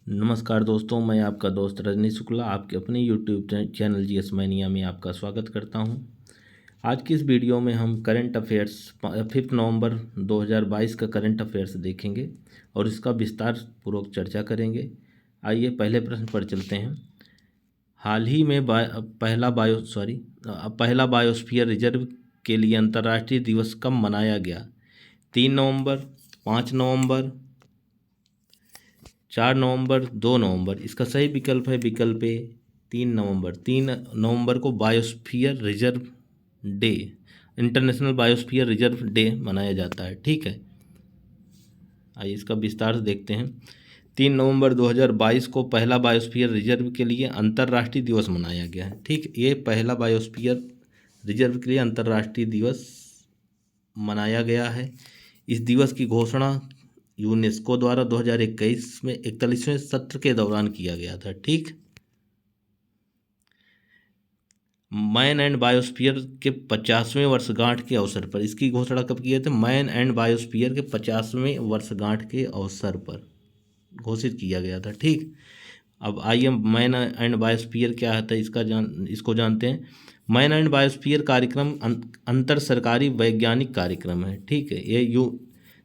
नमस्कार दोस्तों, मैं आपका दोस्त रजनी शुक्ला आपके अपने यूट्यूब चैनल जीएस मैनिया में आपका स्वागत करता हूं। आज की इस वीडियो में हम करंट अफेयर्स 5 नवंबर 2022 का करंट अफेयर्स देखेंगे और इसका विस्तार पूर्वक चर्चा करेंगे। आइए पहले प्रश्न पर चलते हैं। हाल ही में पहला बायोस्फीयर रिजर्व के लिए अंतर्राष्ट्रीय दिवस कब मनाया गया? 3 नवंबर, 5 नवंबर, 4 नवंबर, 2 नवंबर। इसका सही विकल्प है विकल्प ए 3 नवंबर। 3 नवंबर को biosphere reserve day, international biosphere reserve day मनाया जाता है। ठीक है, आइए इसका विस्तार से देखते हैं। 3 नवंबर 2022 को पहला बायोस्फीयर रिजर्व के लिए अंतर्राष्ट्रीय दिवस मनाया गया है। ठीक, ये पहला बायोस्फीयर रिजर्व के लिए अंतर्राष्ट्रीय दिवस मनाया गया है। इस दिवस की घोषणा यूनेस्को द्वारा 2021 में 41वें सत्र के दौरान किया गया था। ठीक, मैन एंड बायोस्फीयर के 50वें वर्षगांठ के अवसर पर इसकी घोषणा कब की गई थी? मैन एंड बायोस्फीयर के 50वें वर्षगांठ के अवसर पर घोषित किया गया था। ठीक, अब आइए मैन एंड बायोस्फीयर क्या है इसको जानते हैं। मैन एंड बायोस्फीयर कार्यक्रम अंतर सरकारी वैज्ञानिक कार्यक्रम है। ठीक है, ये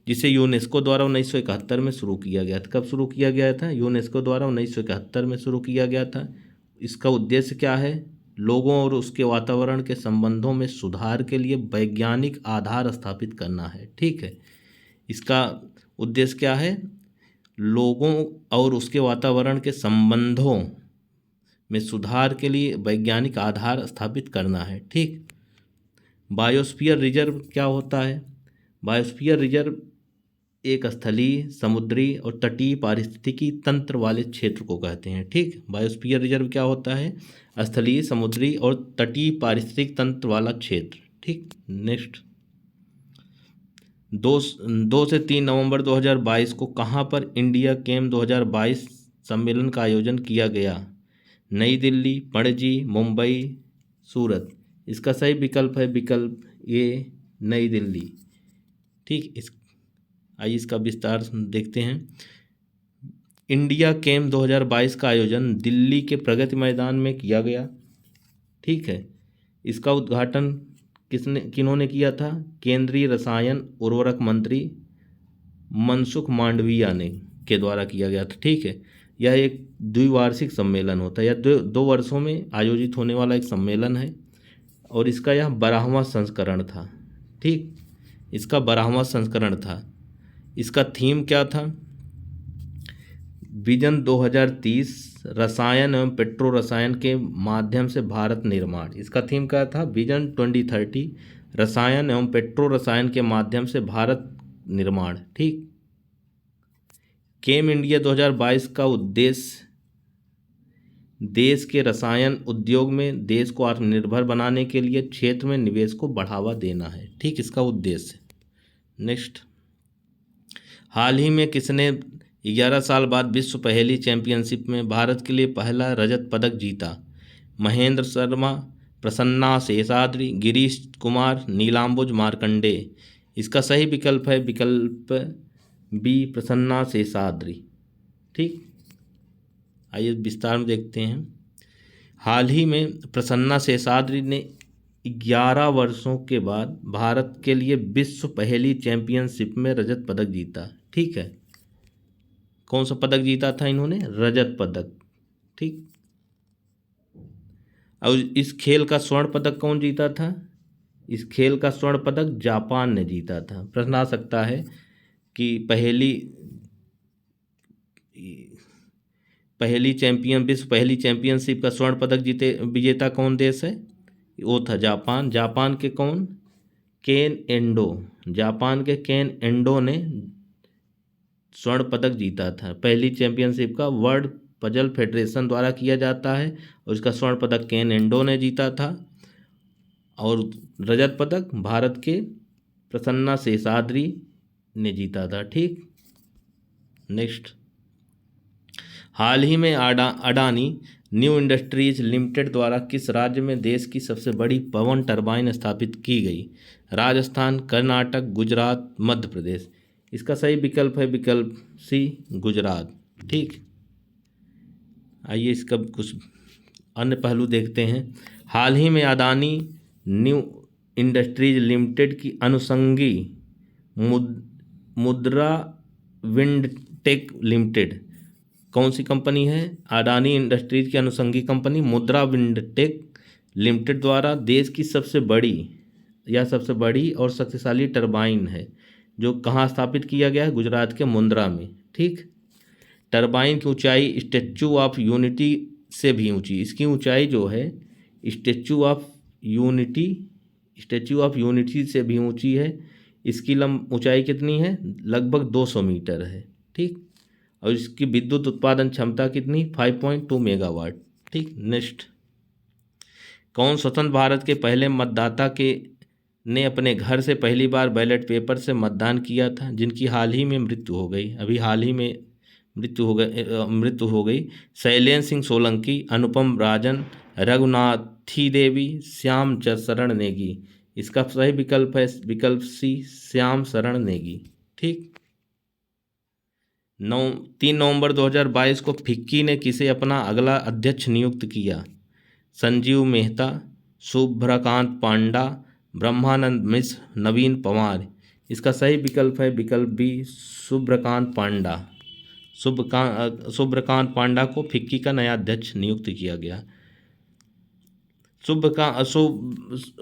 जिसे यूनेस्को द्वारा 1971 में शुरू किया गया था। कब शुरू किया गया था? यूनेस्को द्वारा 1971 में शुरू किया गया था। इसका उद्देश्य क्या है? लोगों और उसके वातावरण के संबंधों में सुधार के लिए वैज्ञानिक आधार स्थापित करना है। ठीक है, इसका उद्देश्य क्या है? लोगों और उसके वातावरण के संबंधों में सुधार के लिए वैज्ञानिक आधार स्थापित करना है। ठीक, बायोस्फीयर रिजर्व क्या होता है? बायोस्फीयर रिजर्व एक स्थलीय, समुद्री और तटीय पारिस्थितिकी तंत्र वाले क्षेत्र को कहते हैं। ठीक, बायोस्फीयर रिजर्व क्या होता है? स्थलीय, समुद्री और तटीय पारिस्थितिक तंत्र वाला क्षेत्र। ठीक, नेक्स्ट 2 से 3 नवंबर 2022 को कहाँ पर इंडिया केम 2022 सम्मेलन का आयोजन किया गया? नई दिल्ली, पणजी, मुंबई, सूरत। इसका सही विकल्प है विकल्प ए नई दिल्ली। ठीक, आइए इसका विस्तार देखते हैं। इंडिया केम 2022 का आयोजन दिल्ली के प्रगति मैदान में किया गया। ठीक है, इसका उद्घाटन किन्होंने किया था? केंद्रीय रसायन उर्वरक मंत्री मनसुख मांडविया ने के द्वारा किया गया था। ठीक है, यह एक द्विवार्षिक सम्मेलन होता है। यह दो वर्षों में आयोजित होने वाला एक सम्मेलन है और इसका यह 12वां संस्करण था। ठीक, इसका 12वां संस्करण था। इसका थीम क्या था? विजन 2030 रसायन एवं पेट्रो रसायन के माध्यम से भारत निर्माण। इसका थीम क्या था? विजन 2030 रसायन एवं पेट्रो रसायन के माध्यम से भारत निर्माण। ठीक, केम इंडिया 2022 का उद्देश्य देश के रसायन उद्योग में देश को आत्मनिर्भर बनाने के लिए क्षेत्र में निवेश को बढ़ावा देना है। ठीक, इसका उद्देश्य। नेक्स्ट, हाल ही में किसने 11 साल बाद विश्व पहेली चैंपियनशिप में भारत के लिए पहला रजत पदक जीता? महेंद्र शर्मा, प्रसन्ना शेषाद्री, गिरीश कुमार, नीलांबुज मार्कंडे। इसका सही विकल्प है विकल्प बी प्रसन्ना शेषाद्री। ठीक, आइए विस्तार में देखते हैं। हाल ही में प्रसन्ना शेषाद्री ने 11 वर्षों के बाद भारत के लिए विश्व पहेली चैंपियनशिप में रजत पदक जीता। ठीक है, कौन सा पदक जीता था इन्होंने? रजत पदक। ठीक, और इस खेल का स्वर्ण पदक कौन जीता था? इस खेल का स्वर्ण पदक जापान ने जीता था। प्रश्न आ सकता है कि विश्व पहेली चैंपियनशिप का स्वर्ण पदक विजेता कौन देश है? वो था जापान। जापान के कौन? केन एंडो। जापान के केन एंडो ने स्वर्ण पदक जीता था। पहली चैंपियनशिप का वर्ल्ड पजल फेडरेशन द्वारा किया जाता है और इसका स्वर्ण पदक केन एंडो ने जीता था और रजत पदक भारत के प्रसन्ना शेषाद्री ने जीता था। ठीक, नेक्स्ट, हाल ही में अडानी न्यू इंडस्ट्रीज लिमिटेड द्वारा किस राज्य में देश की सबसे बड़ी पवन टरबाइन स्थापित की गई? राजस्थान, कर्नाटक, गुजरात, मध्य प्रदेश। इसका सही विकल्प है विकल्प सी गुजरात। ठीक, आइए इसका कुछ अन्य पहलू देखते हैं। हाल ही में अदानी न्यू इंडस्ट्रीज लिमिटेड की अनुषंगी मुद्रा विंडटेक लिमिटेड कौन सी कंपनी है? अडानी इंडस्ट्रीज की अनुषंगी कंपनी मुद्रा विंडटेक लिमिटेड द्वारा देश की सबसे बड़ी और शक्तिशाली टरबाइन है, जो कहाँ स्थापित किया गया है? गुजरात के मुंद्रा में। ठीक, टरबाइन की ऊंचाई स्टैच्यू ऑफ यूनिटी से भी ऊंची, इसकी ऊंचाई जो है स्टैच्यू ऑफ यूनिटी से भी ऊंची है। इसकी ऊंचाई कितनी है? लगभग 200 मीटर है। ठीक, और इसकी विद्युत उत्पादन क्षमता कितनी? 5.2 मेगावाट। ठीक, नेक्स्ट, कौन स्वतंत्र भारत के पहले मतदाता ने अपने घर से पहली बार बैलेट पेपर से मतदान किया था, जिनकी हाल ही में मृत्यु हो गई? अभी हाल ही में मृत्यु हो गई। शैलेंद्र सिंह सोलंकी, अनुपम राजन, रघुनाथी देवी, श्याम शरण नेगी। इसका सही विकल्प है विकल्प सी, श्याम शरण नेगी। ठीक, 3 नवंबर 2022 को फिक्की ने किसे अपना अगला अध्यक्ष नियुक्त किया? संजीव मेहता, शुभ्रकांत पांडा, ब्रह्मानंद मिश्र, नवीन पवार। इसका सही विकल्प है विकल्प बी, शुभ्रकांत पांडा। शुभ्रकांत पांडा को फिक्की का नया अध्यक्ष नियुक्त किया गया।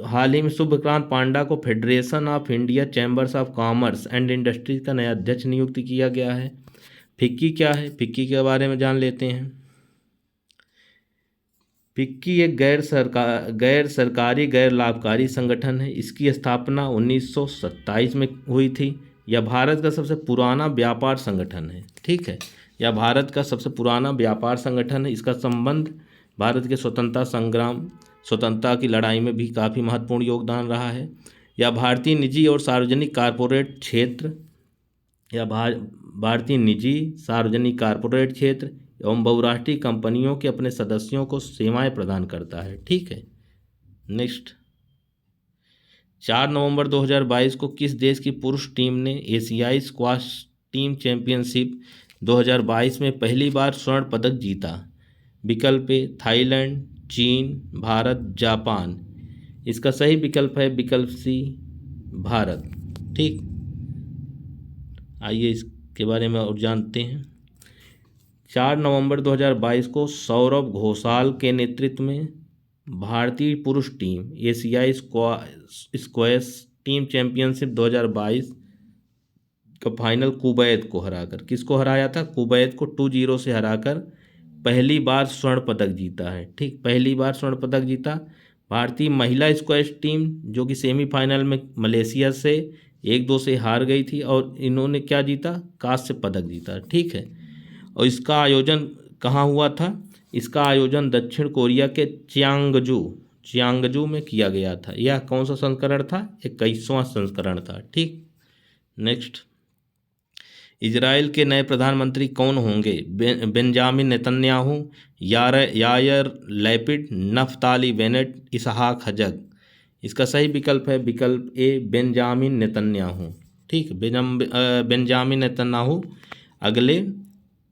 हाल ही में शुभ्रकांत पांडा को federation of India chambers of commerce and industries का नया अध्यक्ष नियुक्त किया गया है। फिक्की क्या है? फिक्की के बारे में जान लेते हैं। फिक्की एक गैर सरकारी गैर लाभकारी संगठन है। इसकी स्थापना 1927 में हुई थी। यह भारत का सबसे पुराना व्यापार संगठन है। ठीक है, यह भारत का सबसे पुराना व्यापार संगठन है। इसका संबंध भारत के स्वतंत्रता की लड़ाई में भी काफ़ी महत्वपूर्ण योगदान रहा है। यह भारतीय निजी और सार्वजनिक कारपोरेट क्षेत्र एवं बहुराष्ट्रीय कंपनियों के अपने सदस्यों को सेवाएं प्रदान करता है। ठीक है, नेक्स्ट, 4 नवंबर 2022 को किस देश की पुरुष टीम ने एशियाई स्क्वाश टीम चैंपियनशिप 2022 में पहली बार स्वर्ण पदक जीता? विकल्प ए, थाईलैंड, चीन, भारत, जापान। इसका सही विकल्प है विकल्प सी, भारत। ठीक, आइए इसके बारे में और जानते हैं। 4 नवंबर 2022 को सौरभ घोषाल के नेतृत्व में भारतीय पुरुष टीम एशियाई स्क्वैश टीम चैंपियनशिप 2022 का फाइनल कुवैत को हराकर, किसको हराया था? कुवैत को 2-0 से हराकर पहली बार स्वर्ण पदक जीता है। ठीक, पहली बार स्वर्ण पदक जीता। भारतीय महिला स्क्वैश टीम जो कि सेमीफाइनल में मलेशिया से 1-2 से हार गई थी, और इन्होंने क्या जीता? कांस्य पदक जीता। ठीक है, और इसका आयोजन कहाँ हुआ था? इसका आयोजन दक्षिण कोरिया के चियांगजू में किया गया था। यह कौन सा संस्करण था? 21वां संस्करण था। ठीक, नेक्स्ट, इजराइल के नए प्रधानमंत्री कौन होंगे? Benjamin Netanyahu, Yair Lapid, Naftali Bennett, Isaac Herzog. इसका सही विकल्प है विकल्प ए, बेंजामिन नेतन्याहू। ठीक, बेंजामिन नेतन्याहू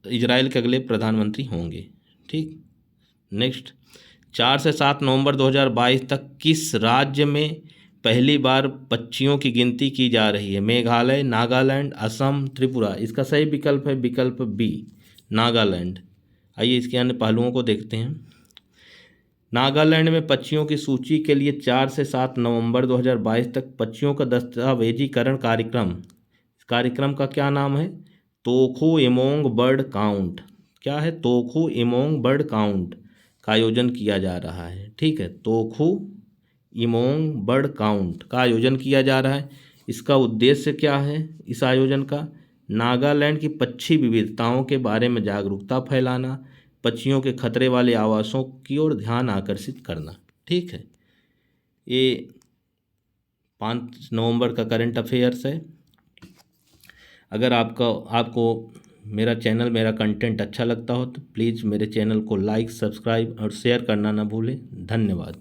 इजराइल के अगले प्रधानमंत्री होंगे। ठीक, नेक्स्ट, 4 से 7 नवंबर 2022 तक किस राज्य में पहली बार पक्षियों की गिनती की जा रही है? मेघालय, नागालैंड, असम, त्रिपुरा। इसका सही विकल्प है विकल्प बी, नागालैंड। आइए इसके अन्य पहलुओं को देखते हैं। नागालैंड में पक्षियों की सूची के लिए 4 से 7 नवंबर 2022 तक पक्षियों का दस्तावेजीकरण कार्यक्रम का क्या नाम है? तोखू इमोंग बर्ड काउंट। क्या है? तोखू इमोंग बर्ड काउंट का आयोजन किया जा रहा है। ठीक है, तोखू इमोंग बर्ड काउंट का आयोजन किया जा रहा है। इसका उद्देश्य क्या है इस आयोजन का? नागालैंड की पक्षी विविधताओं के बारे में जागरूकता फैलाना, पक्षियों के खतरे वाले आवासों की ओर ध्यान आकर्षित करना। ठीक है, ये 5 नवंबर का करंट अफेयर्स है। अगर आपको मेरा चैनल, मेरा कंटेंट अच्छा लगता हो तो प्लीज़ मेरे चैनल को लाइक, सब्सक्राइब और शेयर करना ना भूलें। धन्यवाद।